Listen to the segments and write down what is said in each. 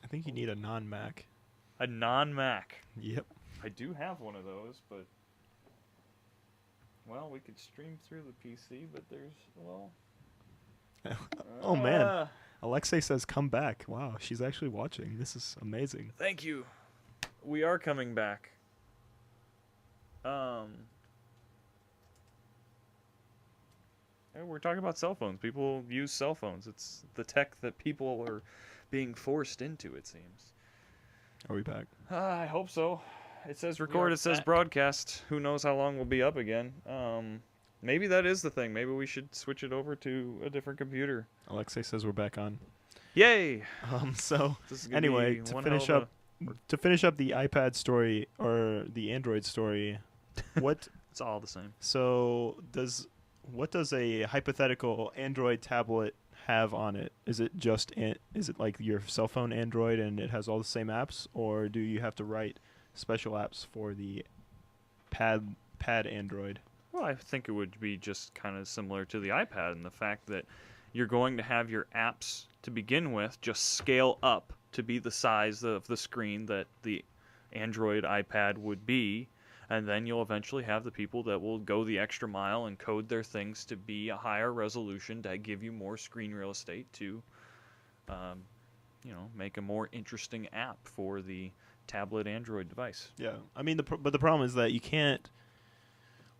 I think you need a non-Mac. A non-Mac. Yep. I do have one of those, but well, we could stream through the PC, but there's Oh man, Alexei says come back. Wow, she's actually watching. This is amazing. Thank you. We are coming back. We're talking about cell phones. People use cell phones. It's the tech that people are being forced into, it seems. Are we back? I hope so. It says record, it says back. broadcast. Who knows how long we'll be up again. Maybe that is the thing. Maybe we should switch it over to a different computer. Alexei says we're back on. Yay! So This is gonna anyway, be to one finish hell of up, to finish up the iPad story or the Android story, what? It's all the same. So what does a hypothetical Android tablet have on it? Is it is it like your cell phone Android and it has all the same apps, or do you have to write special apps for the pad Android? Well, I think it would be just kind of similar to the iPad in the fact that you're going to have your apps to begin with just scale up to be the size of the screen that the Android iPad would be, and then you'll eventually have the people that will go the extra mile and code their things to be a higher resolution to give you more screen real estate to, make a more interesting app for the tablet Android device. Yeah, I mean, but the problem is that you can't,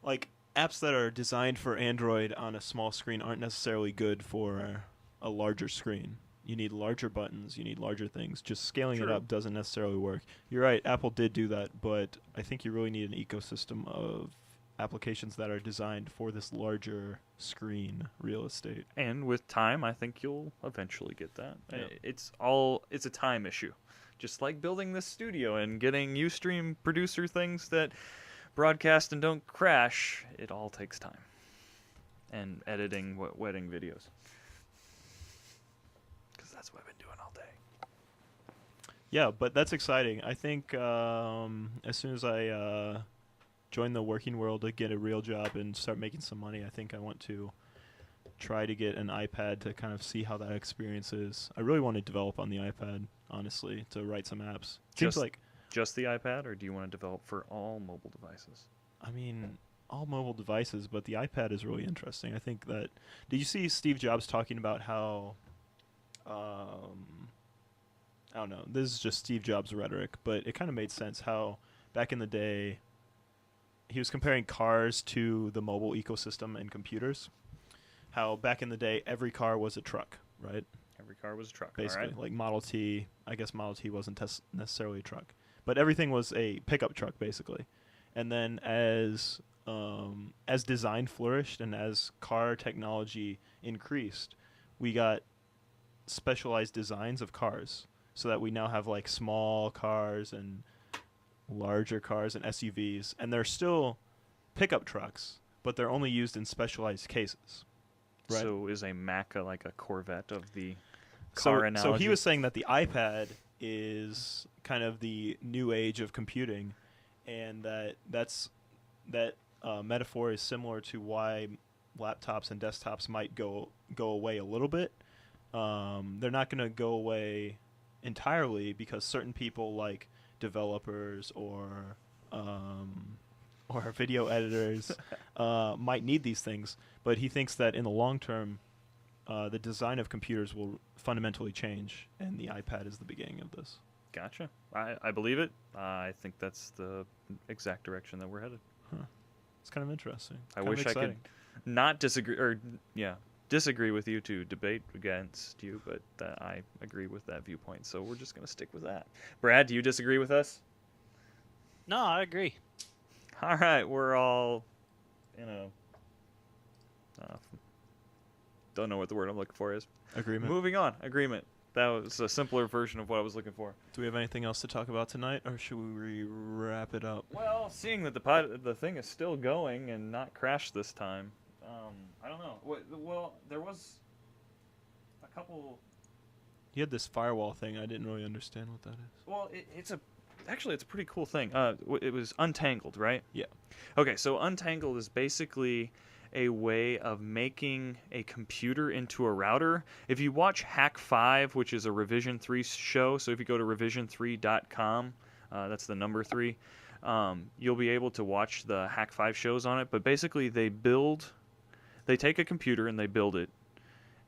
like, apps that are designed for Android on a small screen aren't necessarily good for a larger screen. You need larger buttons, you need larger things. Just scaling it True. up doesn't necessarily work. You're right, Apple did do that, but I think you really need an ecosystem of applications that are designed for this larger screen real estate. And with time, I think you'll eventually get that. Yeah. It's a time issue. Just like building this studio and getting Ustream producer things that broadcast and don't crash, it all takes time. And editing wedding videos. Because that's what I've been doing all day. Yeah, but that's exciting. I think as soon as I join the working world to get a real job and start making some money, I think I want to try to get an iPad to kind of see how that experience is. I really want to develop on the iPad, honestly, to write some apps. Seems Just- like, Just the iPad, or do you want to develop for all mobile devices? I mean, all mobile devices, but the iPad is really interesting. I think that, did you see Steve Jobs talking about how, I don't know, this is just Steve Jobs rhetoric, but it kind of made sense how back in the day, he was comparing cars to the mobile ecosystem and computers. How back in the day, every car was a truck, right? Every car was a truck, Basically, all right? like Model T. I guess Model T wasn't necessarily a truck, but everything was a pickup truck, basically. And then as design flourished and as car technology increased, we got specialized designs of cars, so that we now have like small cars and larger cars and SUVs, and they're still pickup trucks, but they're only used in specialized cases. Right. So is a Mac like a Corvette of the car analogy? So he was saying that the iPad is kind of the new age of computing, and that metaphor is similar to why laptops and desktops might go away a little bit. They're not going to go away entirely because certain people like developers or video editors might need these things, but he thinks that in the long term, the design of computers will fundamentally change, and the iPad is the beginning of this. Gotcha. I believe it. I think that's the exact direction that we're headed. It's kind of interesting. I Kind of wish I could exciting. not disagree with you to debate against you, but I agree with that viewpoint. So we're just going to stick with that. Brad, do you disagree with us? No, I agree. All right, we're all, don't know what the word I'm looking for is. Agreement. Moving on. Agreement. That was a simpler version of what I was looking for. Do we have anything else to talk about tonight, or should we wrap it up? Well, seeing that the thing is still going and not crashed this time, I don't know. Well, there was a couple. You had this firewall thing. I didn't really understand what that is. Well, it's a pretty cool thing. It was Untangled, right? Yeah. Okay, so Untangled is basically a way of making a computer into a router. If you watch Hack 5, which is a Revision 3 show, so if you go to revision3.com, that's the number 3, you'll be able to watch the Hack 5 shows on it. But basically, they take a computer and they build it.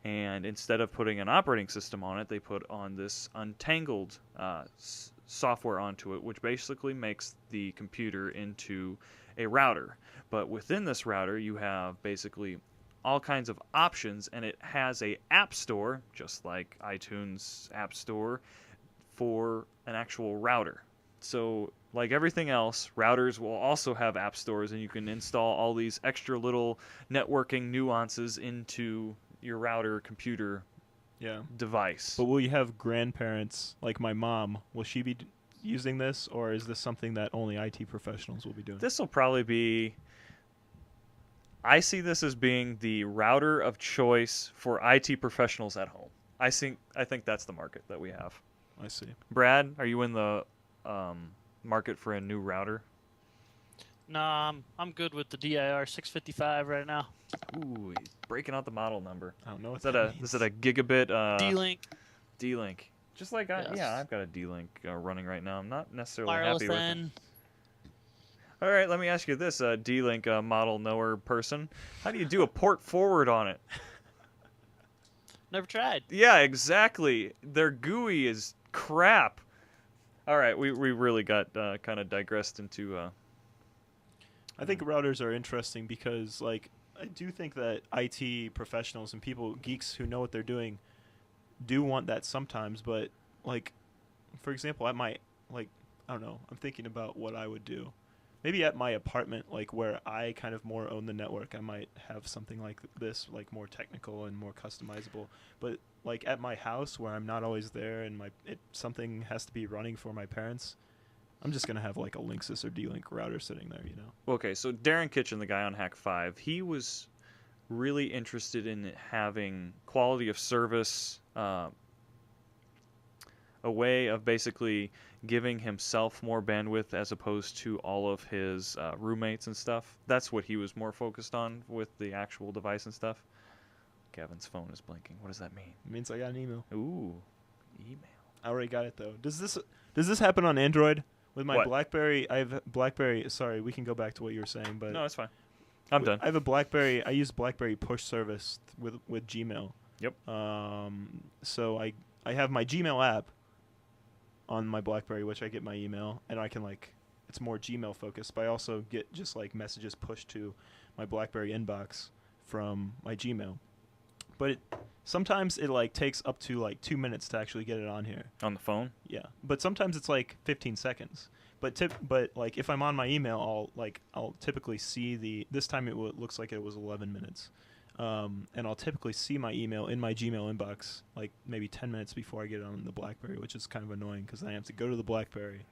And instead of putting an operating system on it, they put on this untangled software onto it, which basically makes the computer into a router. But within this router, you have basically all kinds of options, and it has a app store, just like iTunes App Store, for an actual router. So, like everything else, routers will also have app stores, and you can install all these extra little networking nuances into your router computer device. But will you have grandparents like my mom? Will she be using this, or is this something that only IT professionals will be doing? This will probably be... I see this as being the router of choice for IT professionals at home. I think that's the market that we have. I see. Brad, are you in the market for a new router? No, I'm good with the DIR 655 right now. Ooh, he's breaking out the model number. I don't know what Is that that is it a gigabit D-Link D-Link? Just like Yes. I've got a D-Link running right now. I'm not necessarily wireless happy with it. N. All right, let me ask you this, D-Link model knower person. How do you do a port forward on it? Never tried. Yeah, exactly. Their GUI is crap. All right, we really got kind of digressed into... I think routers are interesting because, like, I do think that IT professionals and people, geeks who know what they're doing, do want that sometimes. But, like, for example, at my, like, I don't know, I'm thinking about what I would do. Maybe at my apartment, like, where I kind of more own the network, I might have something like this, like, more technical and more customizable. But, like, at my house where I'm not always there and something has to be running for my parents, I'm just going to have, like, a Linksys or D-Link router sitting there, you know? Okay, so Darren Kitchen, the guy on Hack 5, he was really interested in having quality of service, a way of basically giving himself more bandwidth as opposed to all of his roommates and stuff. That's what he was more focused on with the actual device and stuff. Kevin's phone is blinking. What does that mean? It means I got an email. Ooh, email. I already got it, though. Does this happen on Android? With my What? BlackBerry, I have BlackBerry. Sorry, we can go back to what you were saying, but No, it's fine. I'm done. I have a BlackBerry. I use BlackBerry push service with Gmail. Yep. So I have my Gmail app on my BlackBerry, which I get my email, and I can, like, it's more Gmail focused, but I also get just, like, messages pushed to my BlackBerry inbox from my Gmail. But sometimes it, like, takes up to, like, 2 minutes to actually get it on here. On the phone? Yeah, but sometimes it's like 15 seconds. But like if I'm on my email, I'll typically see this time it looks like it was 11 minutes, and I'll typically see my email in my Gmail inbox like maybe 10 minutes before I get it on the BlackBerry, which is kind of annoying because I have to go to the BlackBerry.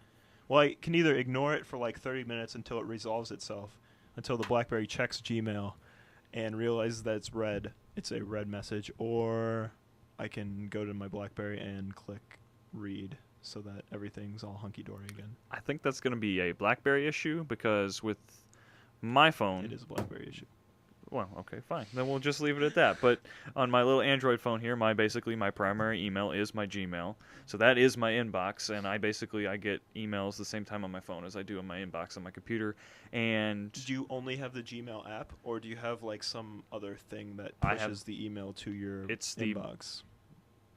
Well, I can either ignore it for like 30 minutes until it resolves itself, until the BlackBerry checks Gmail and realizes that it's a red message, or I can go to my BlackBerry and click read so that everything's all hunky-dory again. I think that's going to be a BlackBerry issue because with my phone... It is a BlackBerry issue. Well, okay, fine. Then we'll just leave it at that. But on my little Android phone here, my primary email is my Gmail. So that is my inbox, and I get emails the same time on my phone as I do on my inbox on my computer. And do you only have the Gmail app, or do you have like some other thing that I have- pushes the email to your It's the- inbox?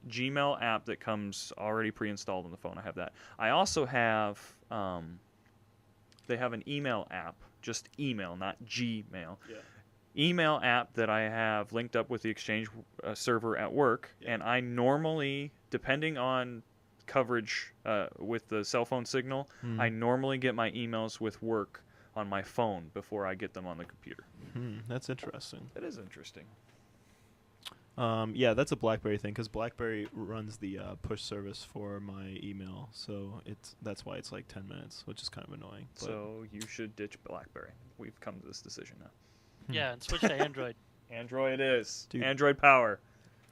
Gmail app that comes already pre-installed on the phone. I have that. I also have they have an email app, just email, not Gmail. Yeah. Email app that I have linked up with the Exchange server at work, Yeah. and I normally, depending on coverage with the cell phone signal, I normally get my emails with work on my phone before I get them on the computer. That's interesting. That is interesting. Yeah, that's a BlackBerry thing because BlackBerry runs the push service for my email, so that's why it's like 10 minutes, which is kind of annoying. But So you should ditch BlackBerry. We've come to this decision now. Yeah, and switch to Android. Android it is. Dude. Android power.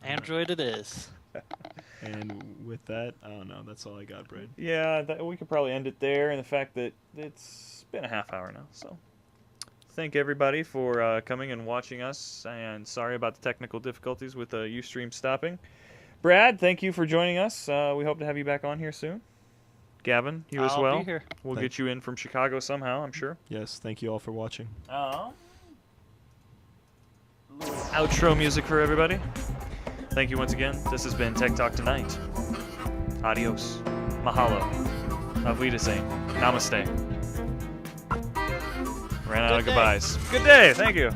Android it is. And with that, I don't know. That's all I got, Brad. Yeah, we could probably end it there, and the fact that it's been a half hour now. So thank everybody for coming and watching us, and sorry about the technical difficulties with the Ustream stopping. Brad, thank you for joining us. We hope to have you back on here soon. Gavin, you as I'll well. be here. We'll Thank get you in from Chicago somehow, I'm sure. Yes, thank you all for watching. Outro music for everybody. Thank you once again. This has been Tech Talk Tonight. Adios. Mahalo. Auf Wiedersehen. Namaste. Ran out of goodbyes. Good day. Thank you.